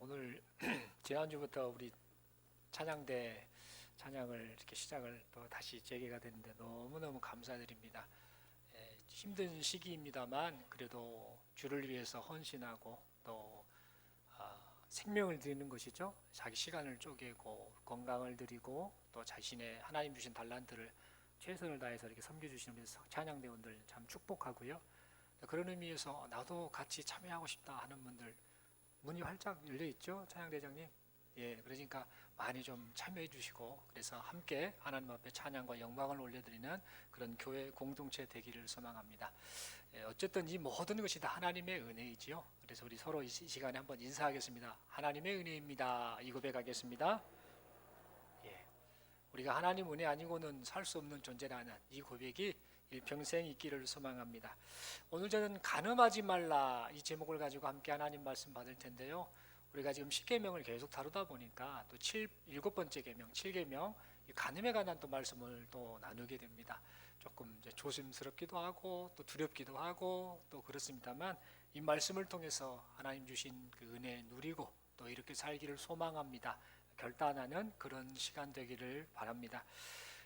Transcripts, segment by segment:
오늘 지난주부터 우리 찬양대 찬양을 이렇게 시작을 또 다시 재개가 됐는데 너무너무 감사드립니다. 힘든 시기입니다만 그래도 주를 위해서 헌신하고 또 생명을 드리는 것이죠. 자기 시간을 쪼개고 건강을 드리고 또 자신의 하나님 주신 달란트를 최선을 다해서 이렇게 섬겨주시는 우리 찬양대원들 참 축복하고요. 그런 의미에서 나도 같이 참여하고 싶다 하는 분들 문이 활짝 열려 있죠, 찬양대장님. 그러니까 많이 좀 참여해 주시고 그래서 함께 하나님 앞에 찬양과 영광을 올려드리는 그런 교회 공동체 되기를 소망합니다. 어쨌든 이 모든 것이 다 하나님의 은혜이지요. 그래서 우리 서로 이 시간에 한번 인사하겠습니다. 하나님의 은혜입니다. 이 고백하겠습니다. 우리가 하나님 은혜 아니고는 살 수 없는 존재라는 이 고백이 일평생 있기를 소망합니다. 오늘 저는 간음하지 말라 이 제목을 가지고 함께 하나님 말씀 받을 텐데요. 우리가 지금 10계명을 계속 다루다 보니까 또 7번째 계명, 7계명 간음에 관한 또 말씀을 또 나누게 됩니다. 조금 이제 조심스럽기도 하고 또 두렵기도 하고 또 그렇습니다만 이 말씀을 통해서 하나님 주신 그 은혜 누리고 또 이렇게 살기를 소망합니다. 결단하는 그런 시간 되기를 바랍니다.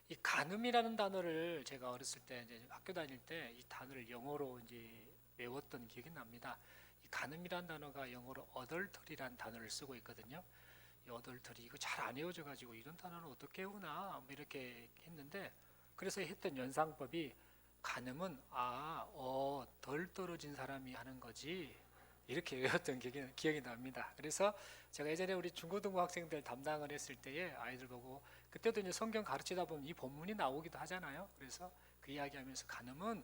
이 간음이라는 단어를 제가 어렸을 때 이제 학교 다닐 때 이 단어를 영어로 이제 외웠던 기억이 납니다. 이 간음이라는 단어가 영어로 adultery라는 단어를 쓰고 있거든요. 이 adultery 이거 잘 안 외워져 가지고 이런 단어는 어떻게 외우나 뭐 이렇게 했는데 그래서 했던 연상법이 간음은 덜 떨어진 사람이 하는 거지 이렇게 외웠던 기억이 납니다. 그래서 제가 예전에 우리 중고등부 학생들 담당을 했을 때에 아이들 보고 그때도 이제 성경 가르치다 보면 이 본문이 나오기도 하잖아요. 그래서 그 이야기하면서 간음은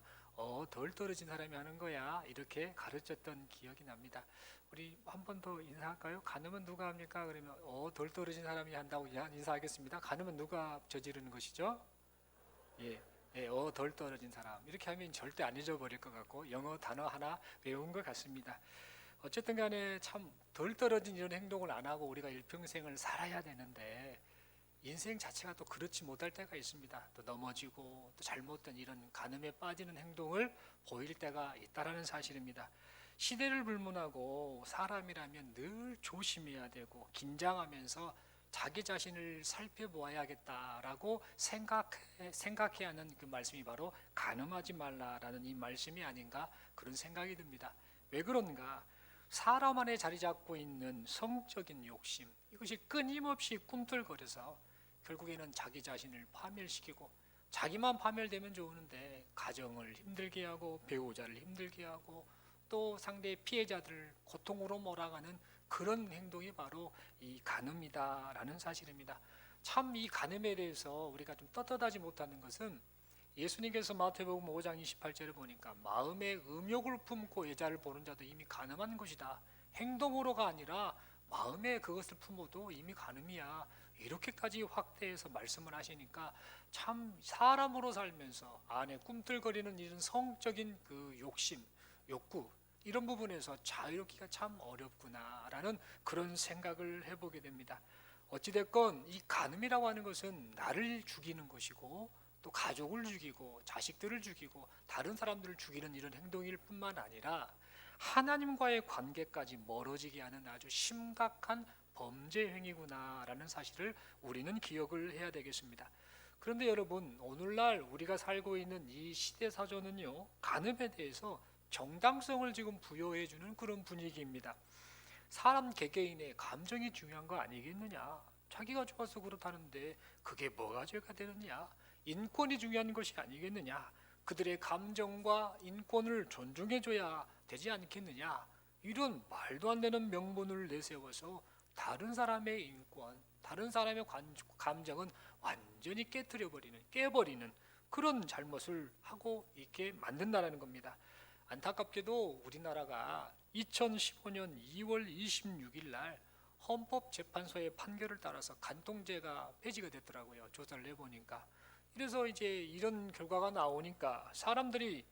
덜 떨어진 사람이 하는 거야 이렇게 가르쳤던 기억이 납니다. 우리 한 번 더 인사할까요? 간음은 누가 합니까? 그러면 덜 떨어진 사람이 한다고 인사하겠습니다. 간음은 누가 저지르는 것이죠? 덜 떨어진 사람 이렇게 하면 절대 안 잊어버릴 것 같고 영어 단어 하나 외운 것 같습니다. 어쨌든 간에 참 덜 떨어진 이런 행동을 안 하고 우리가 일평생을 살아야 되는데 인생 자체가 또 그렇지 못할 때가 있습니다. 또 넘어지고 또 잘못된 이런 간음에 빠지는 행동을 보일 때가 있다라는 사실입니다. 시대를 불문하고 사람이라면 늘 조심해야 되고 긴장하면서 자기 자신을 살펴보아야겠다라고 생각해야 하는 그 말씀이 바로 간음하지 말라라는 이 말씀이 아닌가 그런 생각이 듭니다. 왜 그런가? 사람 안에 자리 잡고 있는 성적인 욕심 이것이 끊임없이 꿈틀거려서 결국에는 자기 자신을 파멸시키고 자기만 파멸되면 좋은데 가정을 힘들게 하고 배우자를 힘들게 하고 또 상대의 피해자들을 고통으로 몰아가는 그런 행동이 바로 이 간음이다라는 사실입니다. 참 이 간음에 대해서 우리가 좀 떳떳하지 못하는 것은 예수님께서 마태복음 5장 28절을 보니까 마음에 음욕을 품고 여자를 보는 자도 이미 간음한 것이다. 행동으로가 아니라 마음에 그것을 품어도 이미 간음이야. 이렇게까지 확대해서 말씀을 하시니까 참 사람으로 살면서 안에 꿈틀거리는 이런 성적인 그 욕심, 욕구 이런 부분에서 자유롭기가 참 어렵구나라는 그런 생각을 해보게 됩니다. 어찌됐건 이 간음이라고 하는 것은 나를 죽이는 것이고 또 가족을 죽이고 자식들을 죽이고 다른 사람들을 죽이는 이런 행동일 뿐만 아니라 하나님과의 관계까지 멀어지게 하는 아주 심각한 범죄 행위구나라는 사실을 우리는 기억을 해야 되겠습니다. 그런데 여러분 오늘날 우리가 살고 있는 이 시대사조는요 간음에 대해서 정당성을 지금 부여해 주는 그런 분위기입니다. 사람 개개인의 감정이 중요한 거 아니겠느냐? 자기가 좋아서 그렇다는데 그게 뭐가 죄가 되느냐? 인권이 중요한 것이 아니겠느냐? 그들의 감정과 인권을 존중해줘야 되지 않겠느냐? 이런 말도 안 되는 명분을 내세워서 다른 사람의 인권, 다른 사람의 감정은 완전히 깨버리는 그런 잘못을 하고 있게 만든다는 겁니다. 안타깝게도 우리나라가 2015년 2월 26일 날 헌법재판소의 판결을 따라서 간통죄가 폐지가 됐더라고요. 조사를 해보니까. 이래서 이제 이런 결과가 나오니까 사람들이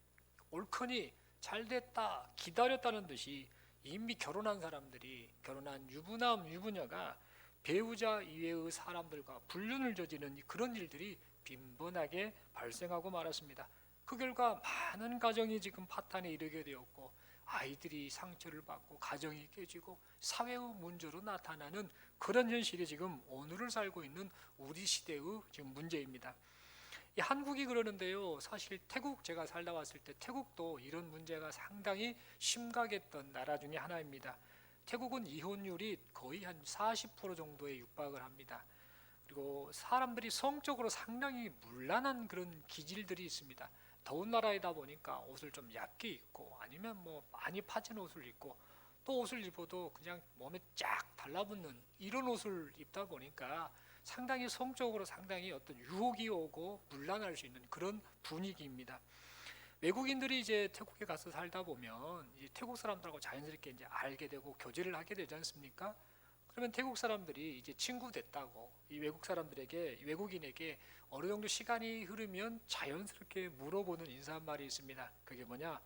옳거니 잘됐다 기다렸다는 듯이 이미 결혼한 사람들이 결혼한 유부남 유부녀가 배우자 이외의 사람들과 불륜을 저지르는 그런 일들이 빈번하게 발생하고 말았습니다. 그 결과 많은 가정이 지금 파탄에 이르게 되었고 아이들이 상처를 받고 가정이 깨지고 사회의 문제로 나타나는 그런 현실이 지금 오늘을 살고 있는 우리 시대의 지금 문제입니다. 이 한국이 그러는데요. 사실 태국, 제가 살다 왔을 때 태국도 이런 문제가 상당히 심각했던 나라 중에 하나입니다. 태국은 이혼율이 거의 한 40% 정도에 육박을 합니다. 그리고 사람들이 성적으로 상당히 문란한 그런 기질들이 있습니다. 더운 나라이다 보니까 옷을 좀 얇게 입고 아니면 뭐 많이 파진 옷을 입고 또 옷을 입어도 그냥 몸에 쫙 달라붙는 이런 옷을 입다 보니까 상당히 성적으로 상당히 어떤 유혹이 오고 문란할 수 있는 그런 분위기입니다. 외국인들이 이제 태국에 가서 살다 보면 이제 태국 사람들하고 자연스럽게 이제 알게 되고 교제를 하게 되지 않습니까? 그러면 태국 사람들이 이제 친구 됐다고 이 외국 사람들에게, 이 외국인에게 어느 정도 시간이 흐르면 자연스럽게 물어보는 인사말이 있습니다. 그게 뭐냐?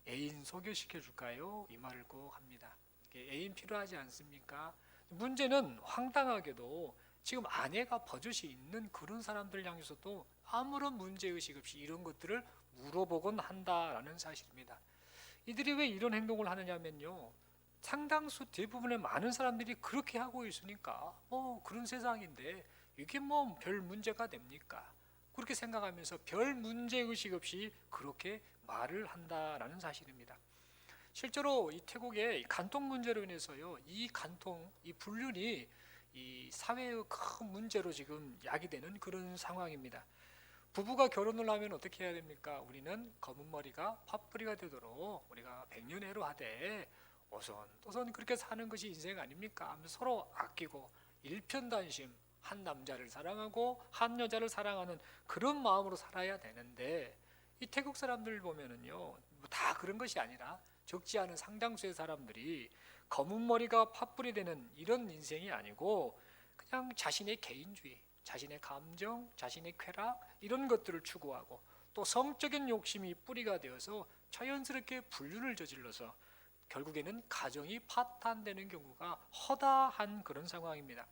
애인 소개시켜 줄까요? 이 말을 꼭 합니다. 애인 필요하지 않습니까? 문제는 황당하게도 지금 아내가 버젓이 있는 그런 사람들 향해서도 아무런 문제의식 없이 이런 것들을 물어보곤 한다라는 사실입니다. 이들이 왜 이런 행동을 하느냐면요, 상당수 대부분의 많은 사람들이 그렇게 하고 있으니까 그런 세상인데 이게 뭐 별 문제가 됩니까? 그렇게 생각하면서 별 문제의식 없이 그렇게 말을 한다라는 사실입니다. 실제로 이 태국의 간통 문제로 인해서요, 이 간통, 이 불륜이 이 사회의 큰 문제로 지금 야기되는 그런 상황입니다. 부부가 결혼을 하면 어떻게 해야 됩니까? 우리는 검은 머리가 팥뿌리가 되도록 우리가 백년해로 하되 오손도손 그렇게 사는 것이 인생 아닙니까? 하면서 서로 아끼고 일편단심, 한 남자를 사랑하고 한 여자를 사랑하는 그런 마음으로 살아야 되는데, 이 태국 사람들 보면은요, 다 그런 것이 아니라 적지 않은 상당수의 사람들이 검은 머리가 팥불이 되는 이런 인생이 아니고 그냥 자신의 개인주의, 자신의 감정, 자신의 쾌락 이런 것들을 추구하고 또 성적인 욕심이 뿌리가 되어서 자연스럽게 불륜을 저질러서 결국에는 가정이 파탄되는 경우가 허다한 그런 상황입니다.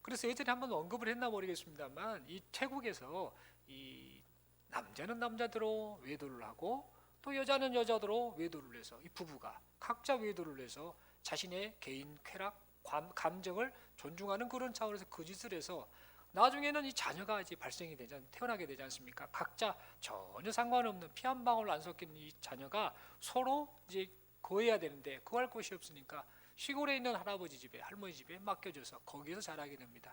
그래서 예전에 한번 언급을 했나 모르겠습니다만 이 태국에서 이 남자는 남자대로 외도를 하고 또 여자는 여자대로 외도를 해서 이 부부가 각자 외도를 해서 자신의 개인 쾌락, 감정을 존중하는 그런 차원에서 그 짓을 해서 나중에는 이 자녀가 이제 발생이 태어나게 되지 않습니까? 각자 전혀 상관없는 피 한 방울 안 섞인 이 자녀가 서로 이제 거해야 되는데 거할 곳이 없으니까 시골에 있는 할아버지 집에, 할머니 집에 맡겨져서 거기에서 자라게 됩니다.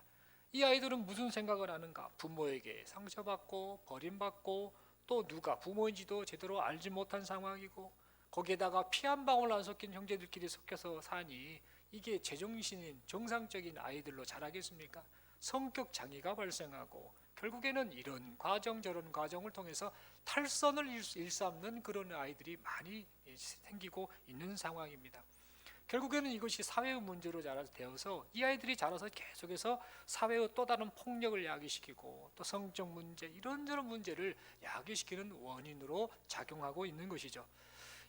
이 아이들은 무슨 생각을 하는가? 부모에게 상처받고 버림받고 또 누가 부모인지도 제대로 알지 못한 상황이고 거기에다가 피 한 방울 안 섞인 형제들끼리 섞여서 사니 이게 제정신인 정상적인 아이들로 자라겠습니까? 성격 장애가 발생하고 결국에는 이런 과정 저런 과정을 통해서 탈선을 일삼는 그런 아이들이 많이 생기고 있는 상황입니다. 결국에는 이것이 사회의 문제로 되어서 이 아이들이 자라서 계속해서 사회의 또 다른 폭력을 야기시키고 또 성적 문제 이런저런 문제를 야기시키는 원인으로 작용하고 있는 것이죠.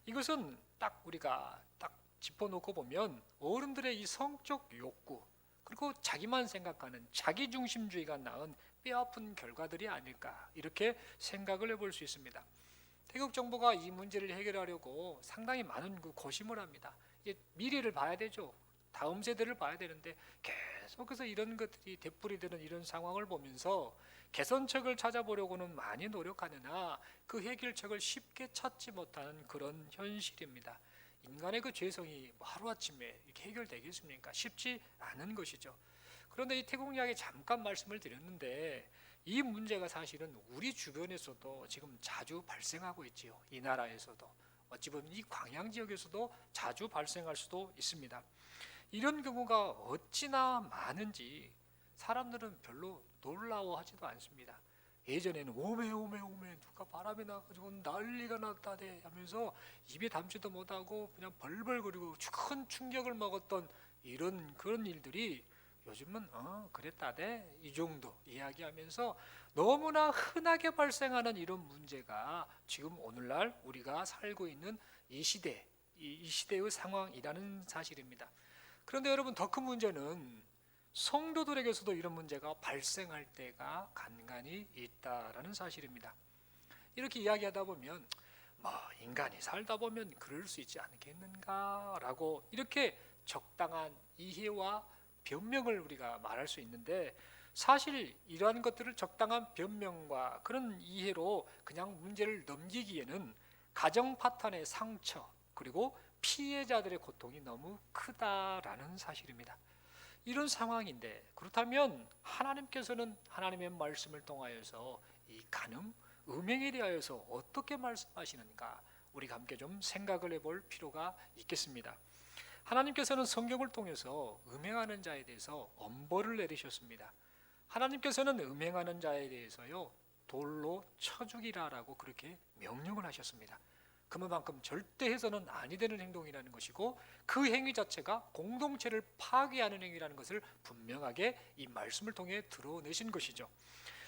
이것은 딱 우리가 딱 짚어놓고 보면 어른들의 이 성적 욕구 그리고 자기만 생각하는 자기중심주의가 낳은 뼈아픈 결과들이 아닐까 이렇게 생각을 해볼 수 있습니다. 태국 정부가 이 문제를 해결하려고 상당히 많은 고심을 합니다. 이제 미래를 봐야 되죠. 다음 세대를 봐야 되는데 계속해서 이런 것들이 되풀이되는 이런 상황을 보면서 개선책을 찾아보려고는 많이 노력하느나 그 해결책을 쉽게 찾지 못하는 그런 현실입니다. 인간의 그 죄성이 하루아침에 이렇게 해결되겠습니까? 쉽지 않은 것이죠. 그런데 이 태국 이야기 잠깐 말씀을 드렸는데 이 문제가 사실은 우리 주변에서도 지금 자주 발생하고 있지요. 이 나라에서도 어찌 보면 이 광양 지역에서도 자주 발생할 수도 있습니다. 이런 경우가 어찌나 많은지 사람들은 별로 놀라워하지도 않습니다. 예전에는 오메 누가 바람이 나가지고 난리가 났다대 하면서 입에 담지도 못하고 그냥 벌벌거리고 큰 충격을 먹었던 이런 그런 일들이 요즘은 그랬다대 이 정도 이야기하면서 너무나 흔하게 발생하는 이런 문제가 지금 오늘날 우리가 살고 있는 이 시대, 이 시대의 상황이라는 사실입니다. 그런데 여러분 더 큰 문제는 성도들에게서도 이런 문제가 발생할 때가 간간히 있다라는 사실입니다. 이렇게 이야기하다 보면 뭐 인간이 살다 보면 그럴 수 있지 않겠는가라고 이렇게 적당한 이해와 변명을 우리가 말할 수 있는데, 사실 이러한 것들을 적당한 변명과 그런 이해로 그냥 문제를 넘기기에는 가정 파탄의 상처 그리고 피해자들의 고통이 너무 크다라는 사실입니다. 이런 상황인데, 그렇다면 하나님께서는 하나님의 말씀을 통하여서 이 간음, 음행에 대하여서 어떻게 말씀하시는가, 우리가 함께 좀 생각을 해볼 필요가 있겠습니다. 하나님께서는 성경을 통해서 음행하는 자에 대해서 엄벌을 내리셨습니다. 하나님께서는 음행하는 자에 대해서요, 돌로 쳐 죽이라라고 그렇게 명령을 하셨습니다. 그만큼 절대 해서는 아니 되는 행동이라는 것이고, 그 행위 자체가 공동체를 파괴하는 행위라는 것을 분명하게 이 말씀을 통해 드러내신 것이죠.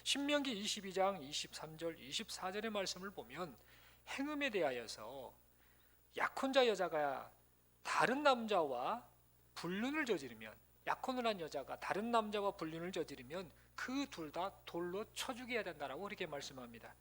신명기 22장 23절 24절의 말씀을 보면 행음에 대하여서 약혼자 여자가 다른 남자와 불륜을 저지르면, 약혼을 한 여자가 다른 남자와 불륜을 저지르면 그 둘 다 돌로 쳐 죽여야 된다라고 그렇게 말씀합니다.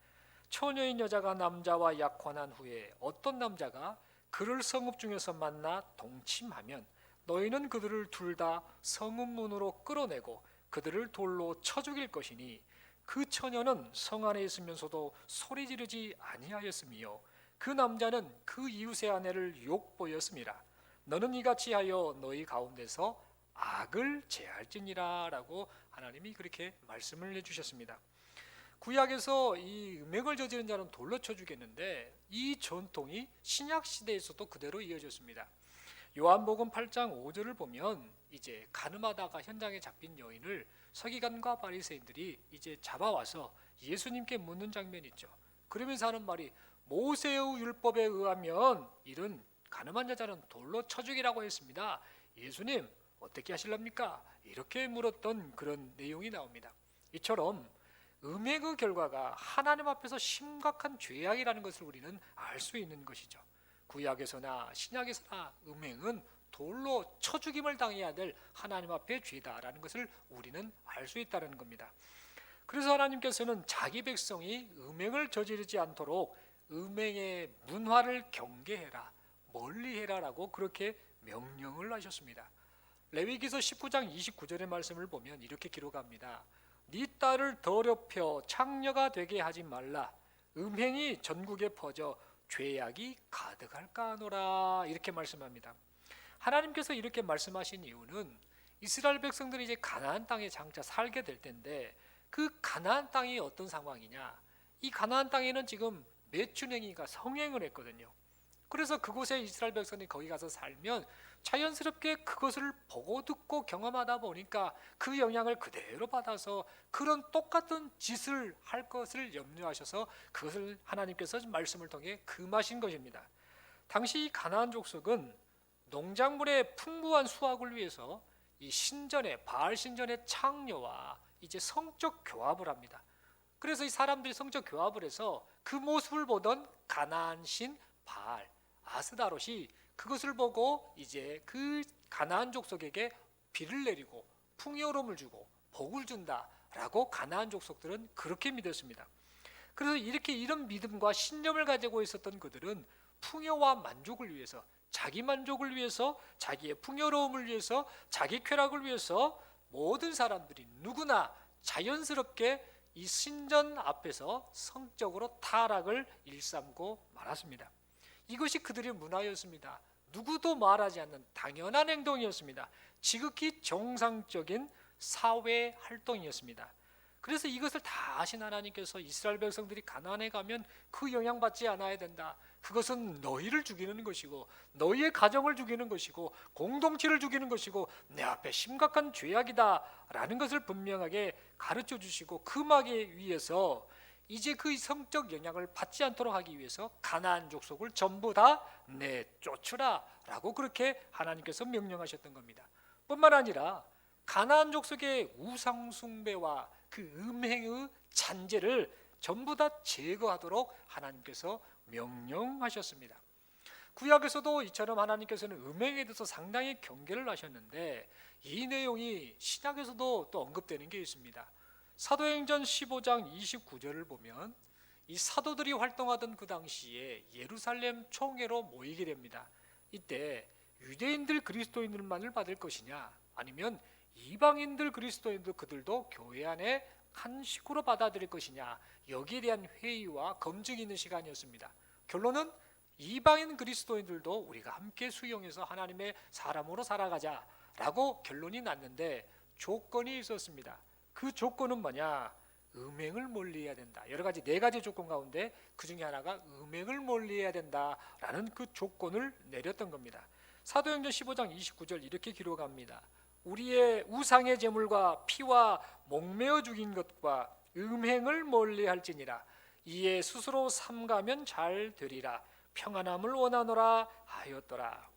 처녀인 여자가 남자와 약혼한 후에 어떤 남자가 그를 성읍 중에서 만나 동침하면 너희는 그들을 둘 다 성읍 문으로 끌어내고 그들을 돌로 쳐 죽일 것이니, 그 처녀는 성 안에 있으면서도 소리 지르지 아니하였으며 그 남자는 그 이웃의 아내를 욕보였음이라. 너는 이같이 하여 너희 가운데서 악을 제할지니라 라고 하나님이 그렇게 말씀을 해주셨습니다. 구약에서 이 음행을 저지른 자는 돌로 쳐 죽였는데, 이 전통이 신약 시대에서도 그대로 이어졌습니다. 요한복음 8장 5절을 보면 이제 간음하다가 현장에 잡힌 여인을 서기관과 바리새인들이 이제 잡아와서 예수님께 묻는 장면이 있죠. 그러면서 하는 말이, 모세의 율법에 의하면 이런 간음한 여자는 돌로 쳐 죽이라고 했습니다. 예수님 어떻게 하실랍니까? 이렇게 물었던 그런 내용이 나옵니다. 이처럼 음행의 결과가 하나님 앞에서 심각한 죄악이라는 것을 우리는 알 수 있는 것이죠. 구약에서나 신약에서나 음행은 돌로 쳐 죽임을 당해야 될 하나님 앞의 죄다라는 것을 우리는 알 수 있다는 겁니다. 그래서 하나님께서는 자기 백성이 음행을 저지르지 않도록 음행의 문화를 경계해라, 멀리해라라고 그렇게 명령을 하셨습니다. 레위기서 19장 29절의 말씀을 보면 이렇게 기록합니다. 네 딸을 더럽혀 창녀가 되게 하지 말라. 음행이 전국에 퍼져 죄악이 가득할까 하노라. 이렇게 말씀합니다. 하나님께서 이렇게 말씀하신 이유는 이스라엘 백성들이 이제 가나안 땅에 장차 살게 될 텐데, 그 가나안 땅이 어떤 상황이냐? 이 가나안 땅에는 지금 매춘행위가 성행을 했거든요. 그래서 그곳에 이스라엘 백성이 거기 가서 살면 자연스럽게 그것을 보고 듣고 경험하다 보니까 그 영향을 그대로 받아서 그런 똑같은 짓을 할 것을 염려하셔서 그것을 하나님께서 말씀을 통해 금하신 것입니다. 당시 가나안 족속은 농작물의 풍부한 수확을 위해서 이 신전의 바알 신전의 창녀와 이제 성적 교합을 합니다. 그래서 이 사람들이 성적 교합을 해서 그 모습을 보던 가나안 신 바알 아스다롯이 그것을 보고 이제 그 가나안 족속에게 비를 내리고 풍요로움을 주고 복을 준다라고 가나안 족속들은 그렇게 믿었습니다. 그래서 이렇게 이런 믿음과 신념을 가지고 있었던 그들은 풍요와 만족을 위해서, 자기 만족을 위해서, 자기의 풍요로움을 위해서, 자기 쾌락을 위해서 모든 사람들이 누구나 자연스럽게 이 신전 앞에서 성적으로 타락을 일삼고 말았습니다. 이것이 그들의 문화였습니다. 누구도 말하지 않는 당연한 행동이었습니다. 지극히 정상적인 사회 활동이었습니다. 그래서 이것을 다 아신 하나님께서 이스라엘 백성들이 가나안에 가면 그 영향받지 않아야 된다. 그것은 너희를 죽이는 것이고 너희의 가정을 죽이는 것이고 공동체를 죽이는 것이고 내 앞에 심각한 죄악이다 라는 것을 분명하게 가르쳐 주시고 금하기 위해서 이제 그 성적 영향을 받지 않도록 하기 위해서 가나안 족속을 전부 다 내쫓으라 라고 그렇게 하나님께서 명령하셨던 겁니다. 뿐만 아니라 가나안 족속의 우상 숭배와 그 음행의 잔재를 전부 다 제거하도록 하나님께서 명령하셨습니다. 구약에서도 이처럼 하나님께서는 음행에 대해서 상당히 경계를 하셨는데, 이 내용이 신약에서도 또 언급되는 게 있습니다. 사도행전 15장 29절을 보면 이 사도들이 활동하던 그 당시에 예루살렘 총회로 모이게 됩니다. 이때 유대인들 그리스도인들만을 받을 것이냐, 아니면 이방인들 그리스도인들 그들도 교회 안에 한 식구로 받아들일 것이냐, 여기에 대한 회의와 검증이 있는 시간이었습니다. 결론은 이방인 그리스도인들도 우리가 함께 수용해서 하나님의 사람으로 살아가자라고 결론이 났는데 조건이 있었습니다. 그 조건은 뭐냐? 음행을 멀리해야 된다. 여러 가지 4가지 조건 가운데 그 중에 하나가 음행을 멀리해야 된다라는 그 조건을 내렸던 겁니다. 사도행전 15장 29절 이렇게 기록합니다. 우리의 우상의 제물과 피와 목매어 죽인 것과 음행을 멀리할지니라. 이에 스스로 삼가면 잘 되리라. 평안함을 원하노라 하였더라.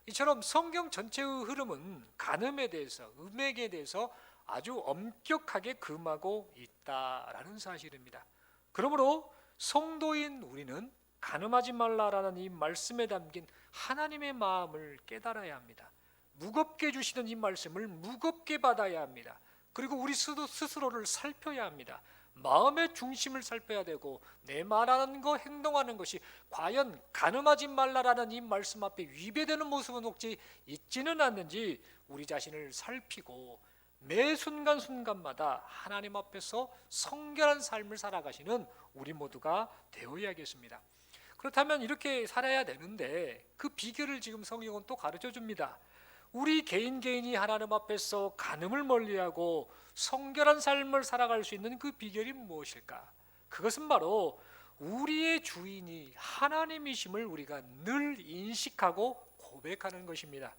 이처럼 성경 전체의 흐름은 간음에 대해서, 음행에 대해서 아주 엄격하게 금하고 있다라는 사실입니다. 그러므로 성도인 우리는 간음하지 말라라는 이 말씀에 담긴 하나님의 마음을 깨달아야 합니다. 무겁게 주시는 이 말씀을 무겁게 받아야 합니다. 그리고 우리 스스로를 살펴야 합니다. 마음의 중심을 살펴야 되고 내 말하는 거, 행동하는 것이 과연 간음하지 말라라는 이 말씀 앞에 위배되는 모습은 혹시 있지는 않는지 우리 자신을 살피고 매 순간순간마다 하나님 앞에서 성결한 삶을 살아가시는 우리 모두가 되어야겠습니다. 그렇다면 이렇게 살아야 되는데 그 비결을 지금 성경은 또 가르쳐 줍니다. 우리 개인이 하나님 앞에서 간음을 멀리하고 성결한 삶을 살아갈 수 있는 그 비결이 무엇일까? 그것은 바로 우리의 주인이 하나님이심을 우리가 늘 인식하고 고백하는 것입니다.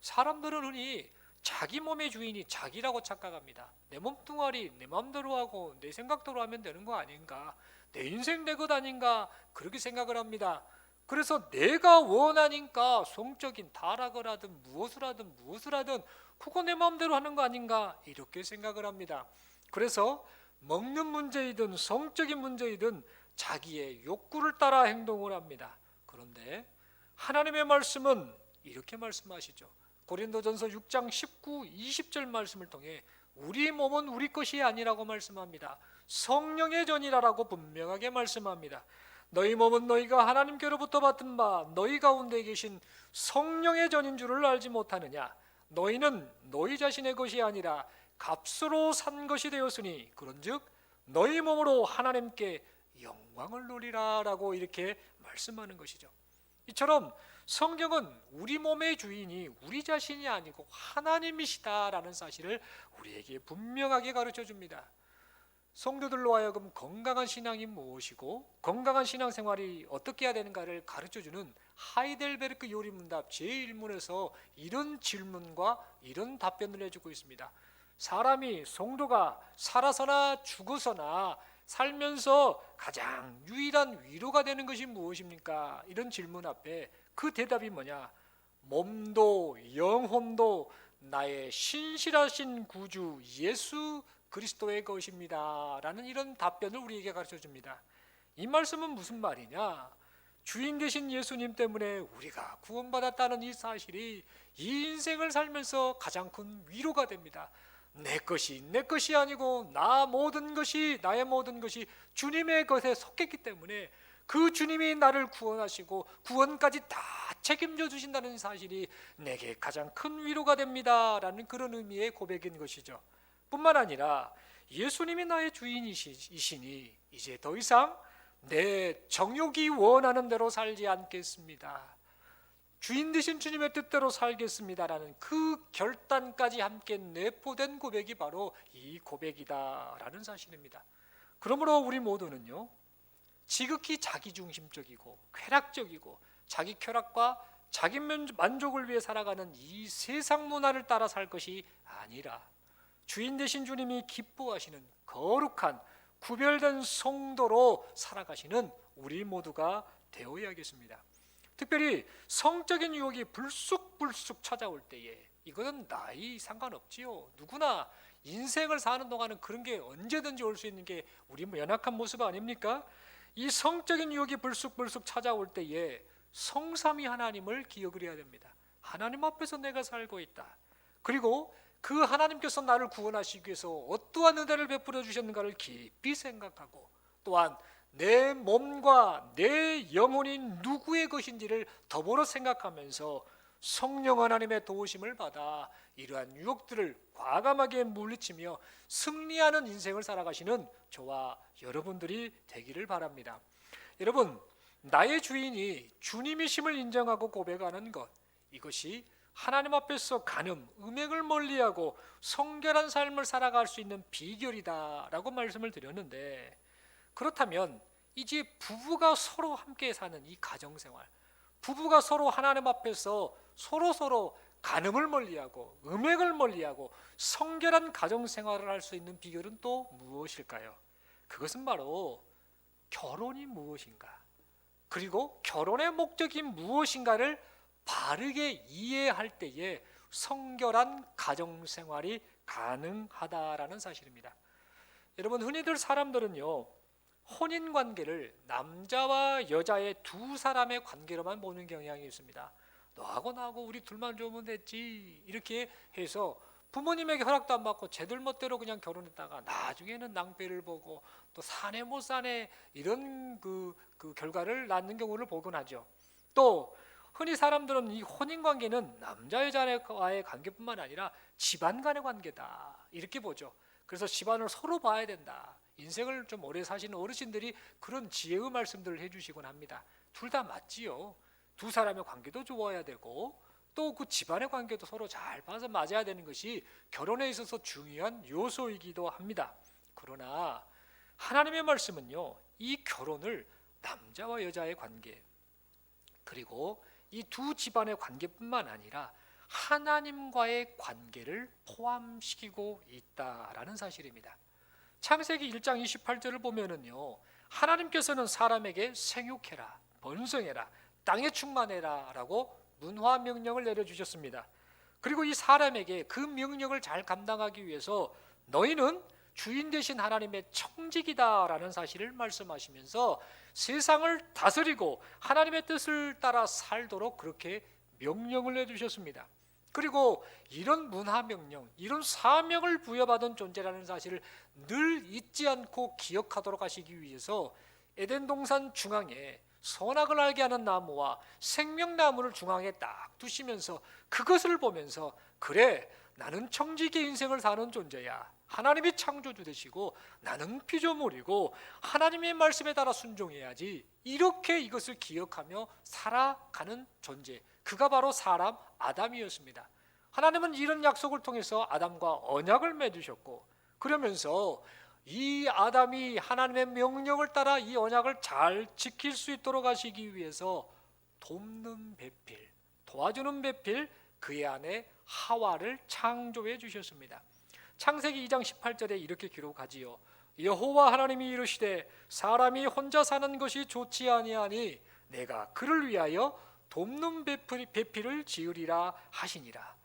사람들은 흔히 자기 몸의 주인이 자기라고 착각합니다. 내 몸뚱아리 내 마음대로 하고 내 생각대로 하면 되는 거 아닌가, 내 인생 내 것 아닌가, 그렇게 생각을 합니다. 그래서 내가 원하니까 성적인 타락을 하든 무엇을 하든 그거 내 마음대로 하는 거 아닌가, 이렇게 생각을 합니다. 그래서 먹는 문제이든 성적인 문제이든 자기의 욕구를 따라 행동을 합니다. 그런데 하나님의 말씀은 이렇게 말씀하시죠. 고린도전서 6장 19, 20절 말씀을 통해 우리 몸은 우리 것이 아니라고 말씀합니다. 성령의 전이라고 분명하게 말씀합니다. 너희 몸은 너희가 하나님께로부터 받은 바 너희 가운데 계신 성령의 전인 줄을 알지 못하느냐? 너희는 너희 자신의 것이 아니라 값으로 산 것이 되었으니 그런즉 너희 몸으로 하나님께 영광을 누리라 라고 이렇게 말씀하는 것이죠. 이처럼 성경은 우리 몸의 주인이 우리 자신이 아니고 하나님이시다라는 사실을 우리에게 분명하게 가르쳐 줍니다. 성도들로 하여금 건강한 신앙이 무엇이고 건강한 신앙생활이 어떻게 해야 되는가를 가르쳐주는 하이델베르크 요리문답 제1문에서 이런 질문과 이런 답변을 해주고 있습니다. 사람이, 성도가 살아서나 죽어서나 살면서 가장 유일한 위로가 되는 것이 무엇입니까? 이런 질문 앞에 그 대답이 뭐냐? 몸도 영혼도 나의 신실하신 구주 예수 그리스도의 것입니다 라는 이런 답변을 우리에게 가르쳐 줍니다. 이 말씀은 무슨 말이냐? 주인 되신 예수님 때문에 우리가 구원받았다는 이 사실이 이 인생을 살면서 가장 큰 위로가 됩니다. 내 것이 아니고 나의 모든 것이 주님의 것에 속했기 때문에 그 주님이 나를 구원하시고 구원까지 다 책임져 주신다는 사실이 내게 가장 큰 위로가 됩니다 라는 그런 의미의 고백인 것이죠. 뿐만 아니라 예수님이 나의 주인이시니 이제 더 이상 내 정욕이 원하는 대로 살지 않겠습니다. 주인 되신 주님의 뜻대로 살겠습니다라는 그 결단까지 함께 내포된 고백이 바로 이 고백이다라는 사실입니다. 그러므로 우리 모두는요, 지극히 자기중심적이고 쾌락적이고 자기 쾌락과 자기 만족을 위해 살아가는 이 세상 문화를 따라 살 것이 아니라 주인 되신 주님이 기뻐하시는 거룩한 구별된 성도로 살아가시는 우리 모두가 되어야겠습니다. 특별히 성적인 유혹이 불쑥불쑥 찾아올 때에 이거는 나이 상관없지요. 누구나 인생을 사는 동안은 그런 게 언제든지 올 수 있는 게 우리 연약한 모습 아닙니까? 이 성적인 유혹이 불쑥불쑥 찾아올 때에 성삼위 하나님을 기억을 해야 됩니다. 하나님 앞에서 내가 살고 있다. 그리고 그 하나님께서 나를 구원하시기 위해서 어떠한 은혜를 베풀어 주셨는가를 깊이 생각하고 또한 내 몸과 내 영혼이 누구의 것인지를 더불어 생각하면서 성령 하나님의 도우심을 받아 이러한 유혹들을 과감하게 물리치며 승리하는 인생을 살아가시는 저와 여러분들이 되기를 바랍니다. 여러분, 나의 주인이 주님이심을 인정하고 고백하는 것, 이것이 하나님 앞에서 간음, 음행을 멀리하고 성결한 삶을 살아갈 수 있는 비결이다라고 말씀을 드렸는데, 그렇다면 이제 부부가 서로 함께 사는 이 가정생활, 부부가 서로 하나님 앞에서 서로 간음을 멀리하고 음행을 멀리하고 성결한 가정생활을 할 수 있는 비결은 또 무엇일까요? 그것은 바로 결혼이 무엇인가, 그리고 결혼의 목적이 무엇인가를 바르게 이해할 때에 성결한 가정생활이 가능하다라는 사실입니다. 여러분, 흔히들 사람들은요, 혼인관계를 남자와 여자의 두 사람의 관계로만 보는 경향이 있습니다. 너하고 나하고 우리 둘만 좋으면 됐지, 이렇게 해서 부모님에게 허락도 안 받고 쟤들 멋대로 그냥 결혼했다가 나중에는 낭패를 보고 또 사내 못 사내 이런 그 결과를 낳는 경우를 보곤 하죠. 또 흔히 사람들은 이 혼인관계는 남자 여자와의 관계뿐만 아니라 집안 간의 관계다, 이렇게 보죠. 그래서 집안을 서로 봐야 된다. 인생을 좀 오래 사시는 어르신들이 그런 지혜의 말씀들을 해주시곤 합니다. 둘 다 맞지요. 두 사람의 관계도 좋아야 되고 또 그 집안의 관계도 서로 잘 봐서 맞아야 되는 것이 결혼에 있어서 중요한 요소이기도 합니다. 그러나 하나님의 말씀은요, 이 결혼을 남자와 여자의 관계, 그리고 이 두 집안의 관계뿐만 아니라 하나님과의 관계를 포함시키고 있다라는 사실입니다. 창세기 1장 28절을 보면은요, 하나님께서는 사람에게 생육해라, 번성해라, 땅에 충만해라 라고 문화 명령을 내려주셨습니다. 그리고 이 사람에게 그 명령을 잘 감당하기 위해서 너희는 주인 되신 하나님의 청직이다라는 사실을 말씀하시면서 세상을 다스리고 하나님의 뜻을 따라 살도록 그렇게 명령을 내주셨습니다. 그리고 이런 문화 명령, 이런 사명을 부여받은 존재라는 사실을 늘 잊지 않고 기억하도록 하시기 위해서 에덴 동산 중앙에 선악을 알게 하는 나무와 생명나무를 중앙에 딱 두시면서 그것을 보면서, 그래, 나는 청지기의 인생을 사는 존재야. 하나님이 창조주 되시고 나는 피조물이고 하나님의 말씀에 따라 순종해야지, 이렇게 이것을 기억하며 살아가는 존재, 그가 바로 사람 아담이었습니다. 하나님은 이런 약속을 통해서 아담과 언약을 맺으셨고, 그러면서 이 아담이 하나님의 명령을 따라 이 언약을 잘 지킬 수 있도록 하시기 위해서 돕는 배필, 도와주는 배필, 그의 아내 하와를 창조해 주셨습니다. 창세기 2장 18절에 이렇게 기록하지요. 여호와 하나님이 이르시되 사람이 혼자 사는 것이 좋지 아니하니 내가 그를 위하여 돕는 배필을 지으리라 하시니라.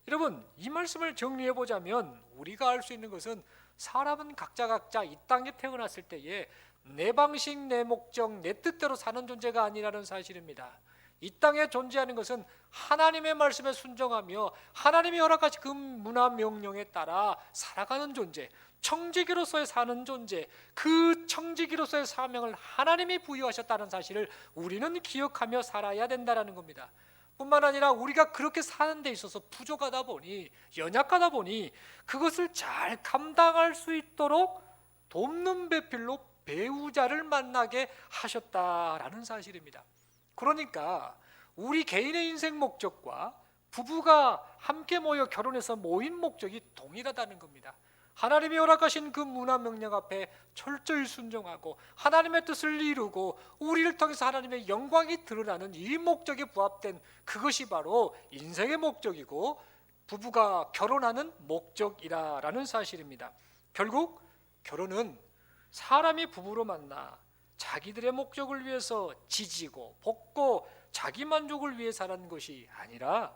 여러분, 이 말씀을 정리해 보자면 우리가 알 수 있는 것은 사람은 각자 이 땅에 태어났을 때에 내 방식, 내 목적, 내 뜻대로 사는 존재가 아니라는 사실입니다. 이 땅에 존재하는 것은 하나님의 말씀에 순종하며 하나님이 허락하신 그 문화 명령에 따라 살아가는 존재, 청지기로서의 사는 존재, 그 청지기로서의 사명을 하나님이 부여하셨다는 사실을 우리는 기억하며 살아야 된다는 겁니다. 뿐만 아니라 우리가 그렇게 사는 데 있어서 부족하다 보니, 연약하다 보니 그것을 잘 감당할 수 있도록 돕는 배필로 배우자를 만나게 하셨다라는 사실입니다. 그러니까 우리 개인의 인생 목적과 부부가 함께 모여 결혼해서 모인 목적이 동일하다는 겁니다. 하나님이 허락하신 그 문화 명령 앞에 철저히 순종하고 하나님의 뜻을 이루고 우리를 통해서 하나님의 영광이 드러나는 이 목적에 부합된 그것이 바로 인생의 목적이고 부부가 결혼하는 목적이라는 사실입니다. 결국 결혼은 사람이 부부로 만나 자기들의 목적을 위해서 지지고 볶고 자기 만족을 위해서라는 것이 아니라,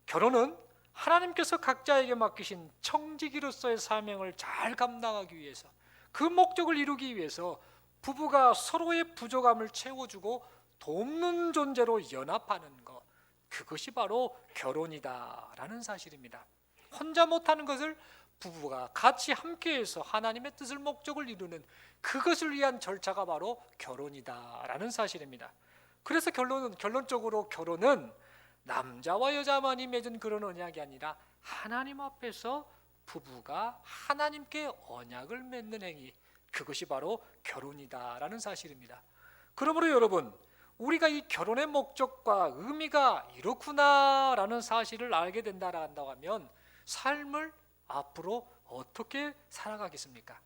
결혼은 하나님께서 각자에게 맡기신 청지기로서의 사명을 잘 감당하기 위해서, 그 목적을 이루기 위해서 부부가 서로의 부족함을 채워주고 돕는 존재로 연합하는 것, 그것이 바로 결혼이다라는 사실입니다. 혼자 못하는 것을 부부가 같이 함께해서 하나님의 뜻을 목적을 이루는 그것을 위한 절차가 바로 결혼이다라는 사실입니다. 그래서 결론적으로 결혼은 남자와 여자만이 맺은 그런 언약이 아니라 하나님 앞에서 부부가 하나님께 언약을 맺는 행위, 그것이 바로 결혼이다라는 사실입니다. 그러므로 여러분, 우리가 이 결혼의 목적과 의미가 이렇구나라는 사실을 알게 된다고 하면 삶을 앞으로 어떻게 살아가겠습니까?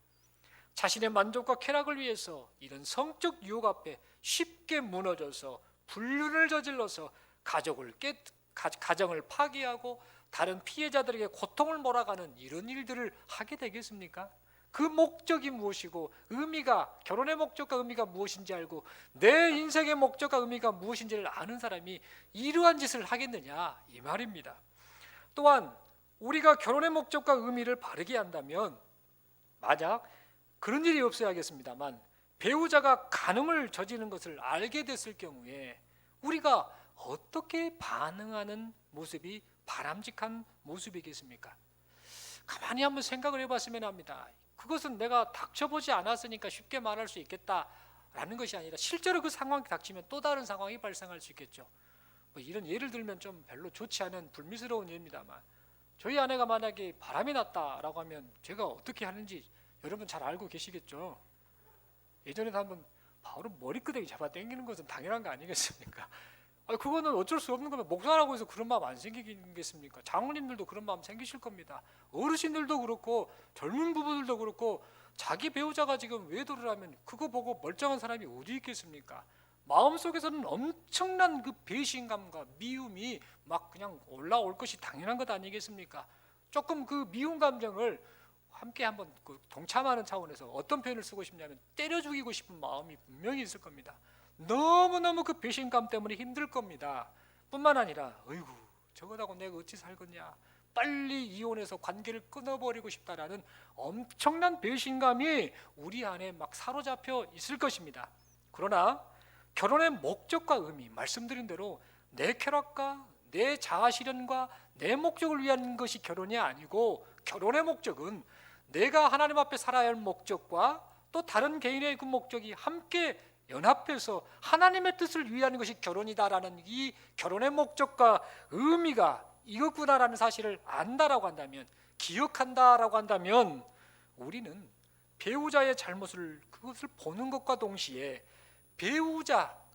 자신의 만족과 쾌락을 위해서 이런 성적 유혹 앞에 쉽게 무너져서 불륜을 저질러서 가정을 파괴하고 다른 피해자들에게 고통을 몰아가는 이런 일들을 하게 되겠습니까? 그 목적이 무엇이고 결혼의 목적과 의미가 무엇인지 알고 내 인생의 목적과 의미가 무엇인지를 아는 사람이 이러한 짓을 하겠느냐, 이 말입니다. 또한 우리가 결혼의 목적과 의미를 바르게 한다면, 만약 그런 일이 없어야겠습니다만 배우자가 간음을 저지르는 것을 알게 됐을 경우에 우리가 어떻게 반응하는 모습이 바람직한 모습이겠습니까? 가만히 한번 생각을 해봤으면 합니다. 그것은 내가 닥쳐보지 않았으니까 쉽게 말할 수 있겠다라는 것이 아니라 실제로 그 상황이 닥치면 또 다른 상황이 발생할 수 있겠죠. 이런 예를 들면 좀 별로 좋지 않은 불미스러운 예입니다만, 저희 아내가 만약에 바람이 났다라고 하면 제가 어떻게 하는지 여러분 잘 알고 계시겠죠. 예전에도 한번 바로 머리끄댕이 잡아 당기는 것은 당연한 거 아니겠습니까? 그거는 어쩔 수 없는 거면 목사라고 해서 그런 마음 안 생기겠습니까? 장로님들도 그런 마음 생기실 겁니다. 어르신들도 그렇고 젊은 부부들도 그렇고 자기 배우자가 지금 외도를 하면 그거 보고 멀쩡한 사람이 어디 있겠습니까? 마음속에서는 엄청난 그 배신감과 미움이 막 그냥 올라올 것이 당연한 것 아니겠습니까? 조금 그 미움 감정을 함께 한번 동참하는 차원에서 어떤 표현을 쓰고 싶냐면 때려 죽이고 싶은 마음이 분명히 있을 겁니다. 너무너무 그 배신감 때문에 힘들 겁니다. 뿐만 아니라 어이구 저거다고 내가 어찌 살겠냐, 빨리 이혼해서 관계를 끊어버리고 싶다라는 엄청난 배신감이 우리 안에 막 사로잡혀 있을 것입니다. 그러나 결혼의 목적과 의미, 말씀드린 대로 내 쾌락과 내 자아실현과 내 목적을 위한 것이 결혼이 아니고, 결혼의 목적은 내가 하나님 앞에 살아야 할 목적과 또 다른 개인의 그 목적이 함께 연합해서 하나님의 뜻을 위하는 것이 결혼이다라는 이 결혼의 목적과 의미가 이것구나라는 사실을 안다라고 한다면, 기억한다라고 한다면, 우리는 배우자의 그것을 보는 것과 동시에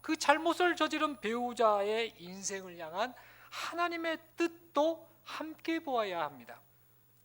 그 잘못을 저지른 배우자의 인생을 향한 하나님의 뜻도 함께 보아야 합니다.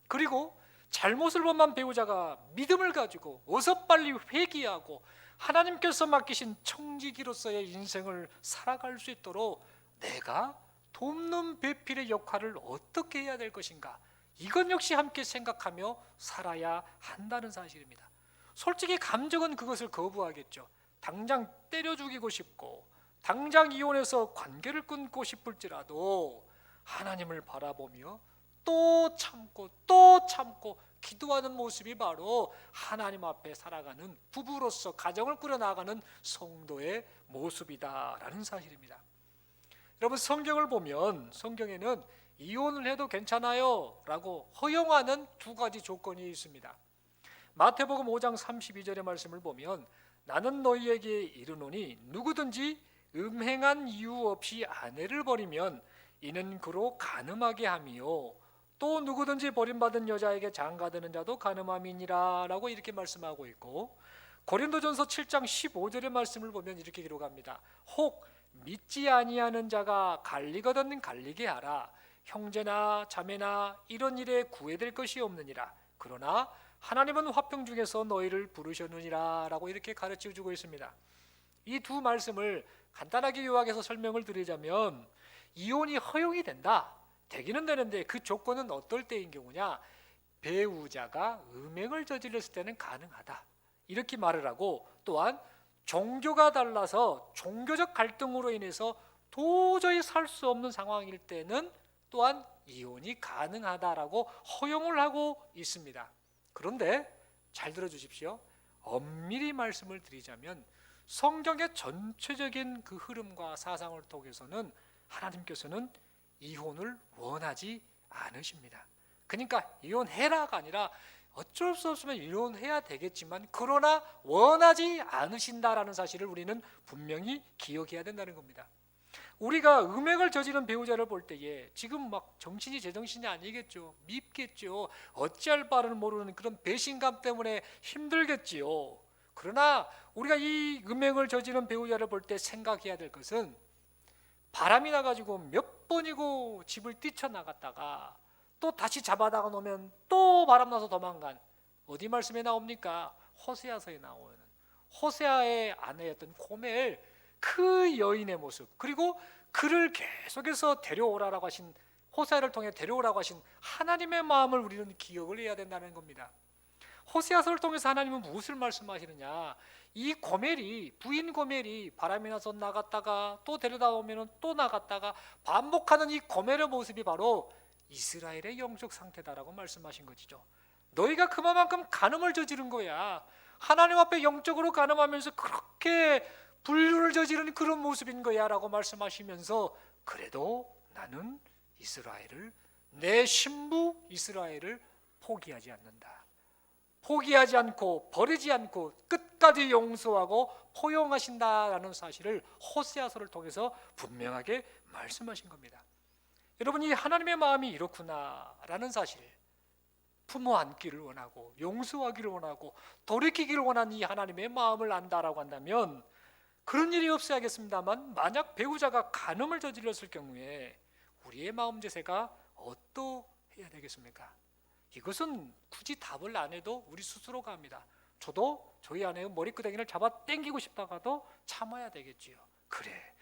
그리고 잘못을 범한 배우자가 믿음을 가지고 어서 빨리 회개하고 하나님께서 맡기신 청지기로서의 인생을 살아갈 수 있도록 내가 돕는 배필의 역할을 어떻게 해야 될 것인가, 이것 역시 함께 생각하며 살아야 한다는 사실입니다. 솔직히 감정은 그것을 거부하겠죠. 당장 때려 죽이고 싶고 당장 이혼해서 관계를 끊고 싶을지라도 하나님을 바라보며 또 참고 기도하는 모습이 바로 하나님 앞에 살아가는 부부로서 가정을 꾸려나가는 성도의 모습이다라는 사실입니다. 여러분, 성경을 보면 성경에는 이혼을 해도 괜찮아요 라고 허용하는 두 가지 조건이 있습니다. 마태복음 5장 32절의 말씀을 보면 나는 너희에게 이르노니 누구든지 음행한 이유 없이 아내를 버리면 이는 그로 간음하게 함이요 또 누구든지 버림받은 여자에게 장가드는 자도 간음함이니라 라고 이렇게 말씀하고 있고, 고린도전서 7장 15절의 말씀을 보면 이렇게 기록합니다. 혹 믿지 아니하는 자가 갈리거든 갈리게 하라. 형제나 자매나 이런 일에 구애될 것이 없느니라. 그러나 하나님은 화평 중에서 너희를 부르셨느니라 라고 이렇게 가르쳐 주고 있습니다. 이 두 말씀을 간단하게 요약해서 설명을 드리자면, 이혼이 허용이 되기는 되는데 그 조건은 어떨 때인 경우냐, 배우자가 음행을 저질렀을 때는 가능하다 이렇게 말을 하고, 또한 종교가 달라서 종교적 갈등으로 인해서 도저히 살 수 없는 상황일 때는 또한 이혼이 가능하다라고 허용을 하고 있습니다. 그런데 잘 들어주십시오. 엄밀히 말씀을 드리자면 성경의 전체적인 그 흐름과 사상을 통해서는 하나님께서는 이혼을 원하지 않으십니다. 그러니까 이혼해라가 아니라 어쩔 수 없으면 이혼해야 되겠지만 그러나 원하지 않으신다라는 사실을 우리는 분명히 기억해야 된다는 겁니다. 우리가 음행을 저지른 배우자를 볼 때에 지금 막 정신이 제정신이 아니겠죠. 밉겠죠. 어찌할 바를 모르는 그런 배신감 때문에 힘들겠지요. 그러나 우리가 이 음행을 저지른 배우자를 볼 때 생각해야 될 것은 바람이 나가지고 몇 번이고 집을 뛰쳐나갔다가 또 다시 잡아다가 놓으면 또 바람나서 도망간, 어디 말씀에 나옵니까? 호세아서에 나오는 호세아의 아내였던 고멜, 그 여인의 모습, 그리고 그를 계속해서 데려오라고 하신, 호세아를 통해 데려오라고 하신 하나님의 마음을 우리는 기억을 해야 된다는 겁니다. 호세아서를 통해서 하나님은 무엇을 말씀하시느냐, 이 고멜이, 부인 고멜이 바람이 나서 나갔다가 또 데려다 오면 또 나갔다가 반복하는 이 고멜의 모습이 바로 이스라엘의 영적 상태다라고 말씀하신 것이죠. 너희가 그만큼 간음을 저지른 거야. 하나님 앞에 영적으로 간음하면서 그렇게 불륜을 저지른 그런 모습인 거야 라고 말씀하시면서, 그래도 나는 이스라엘을, 내 신부 이스라엘을 포기하지 않는다. 포기하지 않고 버리지 않고 끝까지 용서하고 포용하신다라는 사실을 호세아서를 통해서 분명하게 말씀하신 겁니다. 여러분, 이 하나님의 마음이 이렇구나라는 사실, 품어 안기를 원하고 용서하기를 원하고 돌이키기를 원하는 이 하나님의 마음을 안다라고 한다면 그런 일이 없어야겠습니다만, 만약 배우자가 간음을 저질렀을 경우에 우리의 마음 자세가 어떠해야 되겠습니까? 이것은 굳이 답을 안 해도 우리 스스로가 합니다. 저도 저희 아내의 머리끄댕이를 잡아 당기고 싶다가도 참아야 되겠지요. 그래,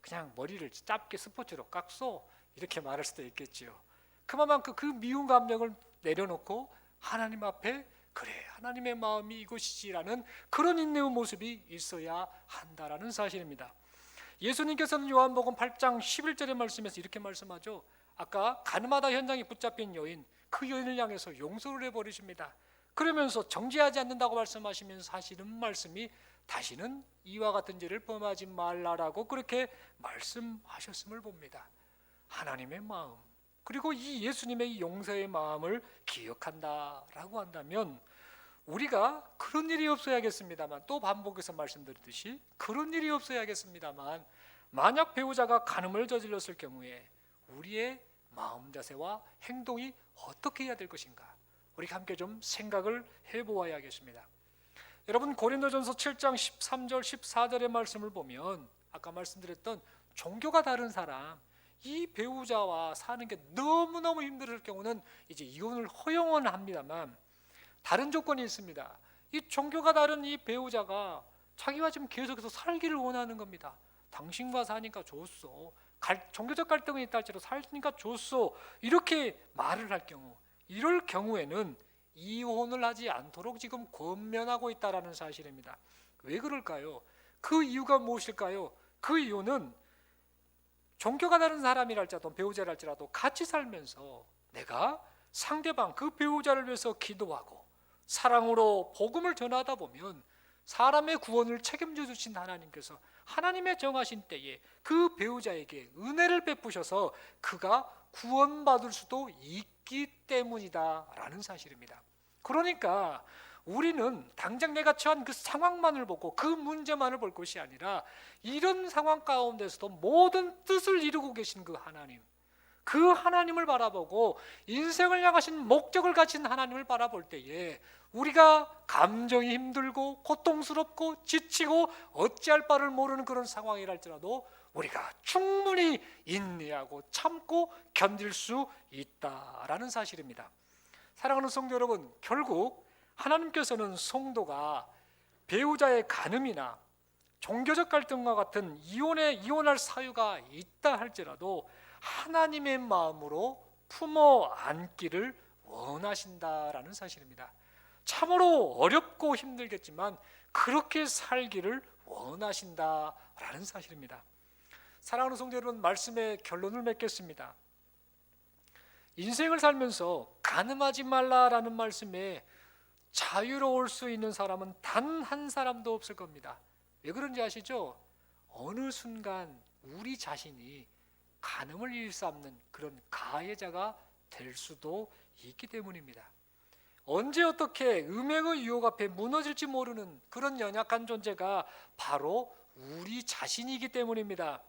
그냥 머리를 짧게 스포츠로 깎소, 이렇게 말할 수도 있겠지요. 그만큼 그 미운 감정을 내려놓고 하나님 앞에, 그래 하나님의 마음이 이것이지라는 그런 인내의 모습이 있어야 한다라는 사실입니다. 예수님께서는 요한복음 8장 11절의 말씀에서 이렇게 말씀하죠. 아까 가늠하다 현장에 붙잡힌 여인, 그 여인을 향해서 용서를 해버리십니다. 그러면서 정죄하지 않는다고 말씀하시면서 하시는 말씀이 다시는 이와 같은 죄를 범하지 말라라고 그렇게 말씀하셨음을 봅니다. 하나님의 마음, 그리고 이 예수님의 용서의 마음을 기억한다라고 한다면 우리가 그런 일이 없어야겠습니다만, 또 반복해서 말씀드렸듯이 그런 일이 없어야겠습니다만, 만약 배우자가 간음을 저질렀을 경우에 우리의 마음 자세와 행동이 어떻게 해야 될 것인가, 우리가 함께 좀 생각을 해보아야겠습니다. 여러분, 고린도전서 7장 13절 14절의 말씀을 보면 아까 말씀드렸던 종교가 다른 사람, 이 배우자와 사는 게 너무너무 힘들 경우는 이제 이혼을 허용은 합니다만 다른 조건이 있습니다. 이 종교가 다른 이 배우자가 자기와 지금 계속해서 살기를 원하는 겁니다. 당신과 사니까 좋소, 종교적 갈등이 있다 할지라도 살니까 좋소, 이렇게 말을 할 경우, 이럴 경우에는 이혼을 하지 않도록 지금 권면하고 있다라는 사실입니다. 왜 그럴까요? 그 이유가 무엇일까요? 그 이유는 종교가 다른 사람이랄지라도 배우자랄지라도 같이 살면서 내가 상대방, 그 배우자를 위해서 기도하고 사랑으로 복음을 전하다 보면 사람의 구원을 책임져 주신 하나님께서 하나님의 정하신 때에 그 배우자에게 은혜를 베푸셔서 그가 구원받을 수도 있기 때문이다라는 사실입니다. 그러니까 우리는 당장 내가 처한 그 상황만을 보고 그 문제만을 볼 것이 아니라 이런 상황 가운데서도 모든 뜻을 이루고 계신 그 하나님, 그 하나님을 바라보고 인생을 향하신 목적을 가진 하나님을 바라볼 때에 우리가 감정이 힘들고 고통스럽고 지치고 어찌할 바를 모르는 그런 상황이랄지라도 우리가 충분히 인내하고 참고 견딜 수 있다라는 사실입니다. 사랑하는 성도 여러분, 결국 하나님께서는 성도가 배우자의 간음이나 종교적 갈등과 같은 이혼할 사유가 있다 할지라도 하나님의 마음으로 품어 안기를 원하신다라는 사실입니다. 참으로 어렵고 힘들겠지만 그렇게 살기를 원하신다라는 사실입니다. 사랑하는 성도 여러분, 말씀의 결론을 맺겠습니다. 인생을 살면서 간음하지 말라라는 말씀에 자유로울 수 있는 사람은 단 한 사람도 없을 겁니다. 왜 그런지 아시죠? 어느 순간 우리 자신이 간음을 일삼는 그런 가해자가 될 수도 있기 때문입니다. 언제 어떻게 음행의 유혹 앞에 무너질지 모르는 그런 연약한 존재가 바로 우리 자신이기 때문입니다.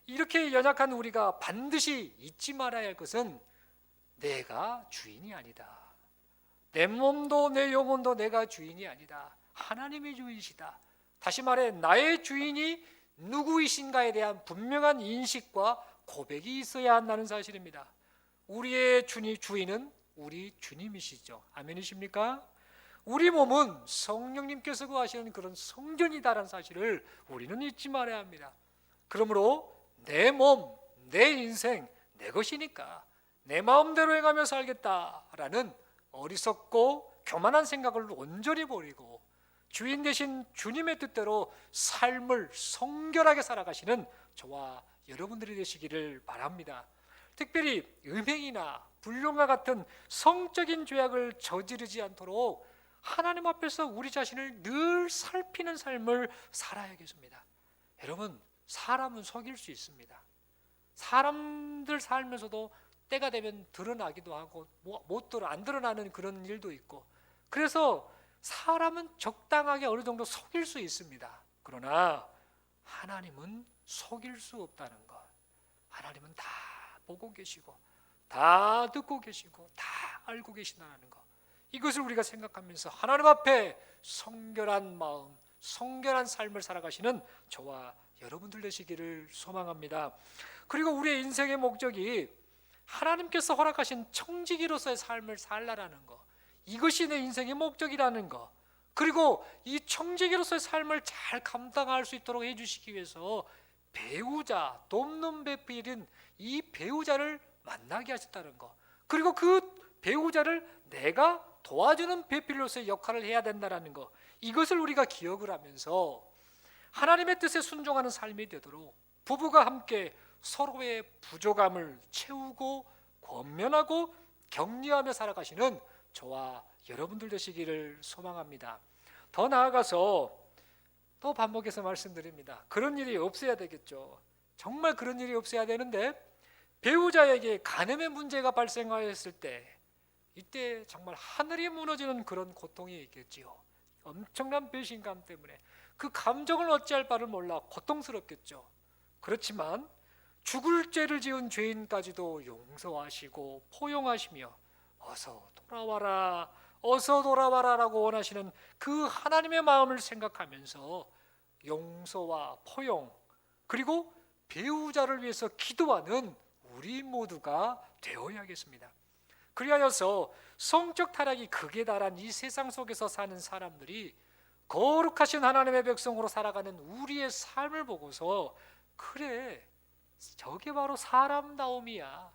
이렇게 연약한 우리가 반드시 잊지 말아야 할 것은 내가 주인이 아니다. 내 몸도 내 영혼도 내가 주인이 아니다. 하나님이 주인이시다. 다시 말해 나의 주인이 누구이신가에 대한 분명한 인식과 고백이 있어야 한다는 사실입니다. 우리의 주인은 우리 주님이시죠. 아멘이십니까? 우리 몸은 성령님께서 거하시는 그런 성전이다라는 사실을 우리는 잊지 말아야 합니다. 그러므로 내 몸, 내 인생, 내 것이니까 내 마음대로 행하며 살겠다라는 어리석고 교만한 생각을 온전히 버리고 주인 되신 주님의 뜻대로 삶을 성결하게 살아가시는 저와 여러분들이 되시기를 바랍니다. 특별히 음행이나 불륜과 같은 성적인 죄악을 저지르지 않도록 하나님 앞에서 우리 자신을 늘 살피는 삶을 살아야겠습니다. 여러분, 사람은 속일 수 있습니다. 사람들 살면서도 때가 되면 드러나기도 하고 안 드러나는 그런 일도 있고, 그래서 사람은 적당하게 어느 정도 속일 수 있습니다. 그러나 하나님은 속일 수 없다는 것. 하나님은 다 보고 계시고 다 듣고 계시고 다 알고 계신다는 것. 이것을 우리가 생각하면서 하나님 앞에 성결한 마음, 성결한 삶을 살아가시는 저와 여러분들 되시기를 소망합니다. 그리고 우리의 인생의 목적이 하나님께서 허락하신 청지기로서의 삶을 살라라는 것, 이것이 내 인생의 목적이라는 것, 그리고 이 청지기로서의 삶을 잘 감당할 수 있도록 해주시기 위해서 배우자, 돕는 배필인 이 배우자를 만나게 하셨다는 것, 그리고 그 배우자를 내가 도와주는 배필로서의 역할을 해야 된다는 것, 이것을 우리가 기억을 하면서 하나님의 뜻에 순종하는 삶이 되도록 부부가 함께 서로의 부족함을 채우고 권면하고 격려하며 살아가시는 저와 여러분들 되시기를 소망합니다. 더 나아가서 또 반복해서 말씀드립니다. 그런 일이 없어야 되겠죠. 정말 그런 일이 없어야 되는데 배우자에게 간음의 문제가 발생하였을 때 이때 정말 하늘이 무너지는 그런 고통이 있겠지요. 엄청난 배신감 때문에 그 감정을 어찌할 바를 몰라 고통스럽겠죠. 그렇지만 죽을 죄를 지은 죄인까지도 용서하시고 포용하시며 어서 돌아와라, 어서 돌아와라라고 원하시는 그 하나님의 마음을 생각하면서 용서와 포용, 그리고 배우자를 위해서 기도하는 우리 모두가 되어야겠습니다. 그리하여서 성적 타락이 극에 달한 이 세상 속에서 사는 사람들이 거룩하신 하나님의 백성으로 살아가는 우리의 삶을 보고서 그래, 저게 바로 사람다움이야,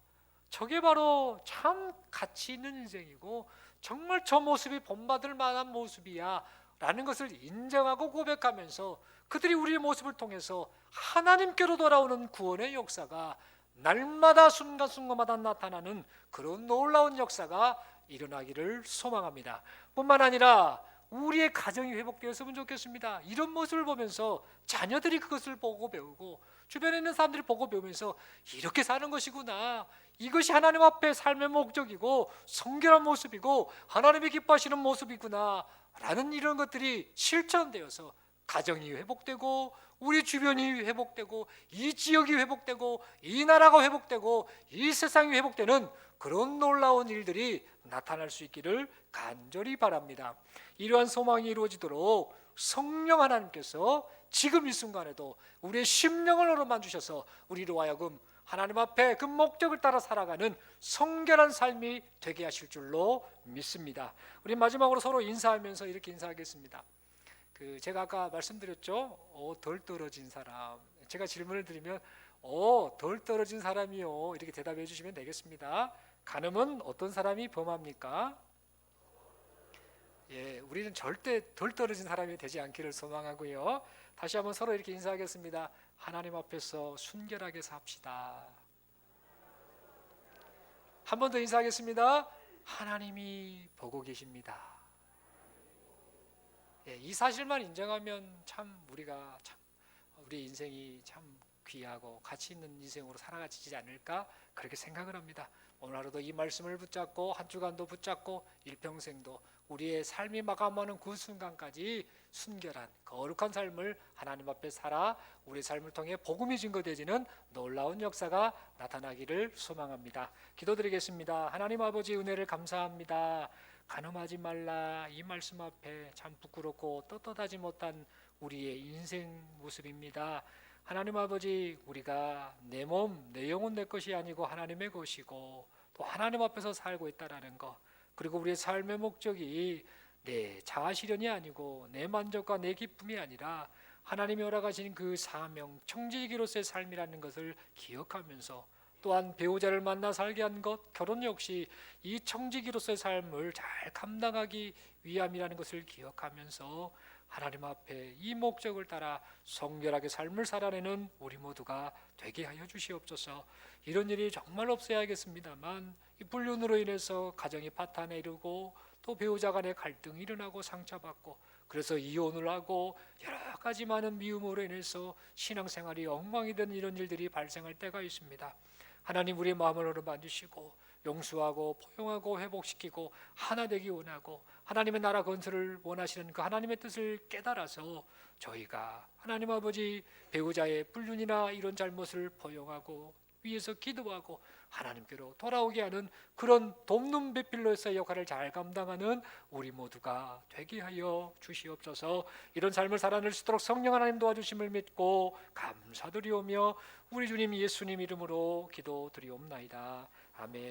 저게 바로 참 가치 있는 인생이고 정말 저 모습이 본받을 만한 모습이야 라는 것을 인정하고 고백하면서 그들이 우리의 모습을 통해서 하나님께로 돌아오는 구원의 역사가 날마다 순간순간마다 나타나는 그런 놀라운 역사가 일어나기를 소망합니다. 뿐만 아니라 우리의 가정이 회복되었으면 좋겠습니다. 이런 모습을 보면서 자녀들이 그것을 보고 배우고 주변에 있는 사람들이 보고 배우면서 이렇게 사는 것이구나, 이것이 하나님 앞에 삶의 목적이고 성결한 모습이고 하나님이 기뻐하시는 모습이구나 라는 이런 것들이 실천되어서 가정이 회복되고 우리 주변이 회복되고 이 지역이 회복되고 이 나라가 회복되고 이 세상이 회복되는 그런 놀라운 일들이 나타날 수 있기를 간절히 바랍니다. 이러한 소망이 이루어지도록 성령 하나님께서 지금 이 순간에도 우리의 심령을 얼어만 주셔서 우리로 하여금 하나님 앞에 그 목적을 따라 살아가는 성결한 삶이 되게 하실 줄로 믿습니다. 우리 마지막으로 서로 인사하면서 이렇게 인사하겠습니다. 제가 아까 말씀드렸죠. 덜 떨어진 사람. 제가 질문을 드리면 덜 떨어진 사람이요, 이렇게 대답해 주시면 되겠습니다. 간음은 어떤 사람이 범합니까? 예, 우리는 절대 덜 떨어진 사람이 되지 않기를 소망하고요. 다시 한번 서로 이렇게 인사하겠습니다. 하나님 앞에서 순결하게 삽시다. 한 번 더 인사하겠습니다. 하나님이 보고 계십니다. 예, 이 사실만 인정하면 참 우리 인생이 참 귀하고 가치 있는 인생으로 살아가지지 않을까 그렇게 생각을 합니다. 오늘 하루도 이 말씀을 붙잡고 한 주간도 붙잡고 일평생도 우리의 삶이 마감하는 그 순간까지 순결한 거룩한 삶을 하나님 앞에 살아 우리 삶을 통해 복음이 증거되지는 놀라운 역사가 나타나기를 소망합니다. 기도드리겠습니다. 하나님 아버지 은혜를 감사합니다. 간음하지 말라 이 말씀 앞에 참 부끄럽고 떳떳하지 못한 우리의 인생 모습입니다. 하나님 아버지, 우리가 내 몸, 내 영혼 내 것이 아니고 하나님의 것이고 또 하나님 앞에서 살고 있다라는 것, 그리고 우리의 삶의 목적이 내 자아 실현이 아니고 내 만족과 내 기쁨이 아니라 하나님이 허락하신 그 사명, 청지기로서의 삶이라는 것을 기억하면서, 또한 배우자를 만나 살게 한 것, 결혼 역시 이 청지기로서의 삶을 잘 감당하기 위함이라는 것을 기억하면서 하나님 앞에 이 목적을 따라 성결하게 삶을 살아내는 우리 모두가 되게 하여 주시옵소서. 이런 일이 정말 없어야겠습니다만 이 불륜으로 인해서 가정이 파탄에 이르고 또 배우자 간의 갈등이 일어나고 상처받고, 그래서 이혼을 하고 여러 가지 많은 미움으로 인해서 신앙생활이 엉망이 되는 이런 일들이 발생할 때가 있습니다. 하나님, 우리의 마음을 어루만지시고 용서하고 포용하고 회복시키고 하나 되기 원하고 하나님의 나라 건설을 원하시는 그 하나님의 뜻을 깨달아서 저희가 하나님 아버지 배우자의 불륜이나 이런 잘못을 포용하고 위에서 기도하고 하나님께로 돌아오게 하는 그런 돕는 배필로서의 역할을 잘 감당하는 우리 모두가 되게 하여 주시옵소서. 이런 삶을 살아낼 수 있도록 성령 하나님 도와주심을 믿고 감사드리오며 우리 주님 예수님 이름으로 기도드리옵나이다. 아멘.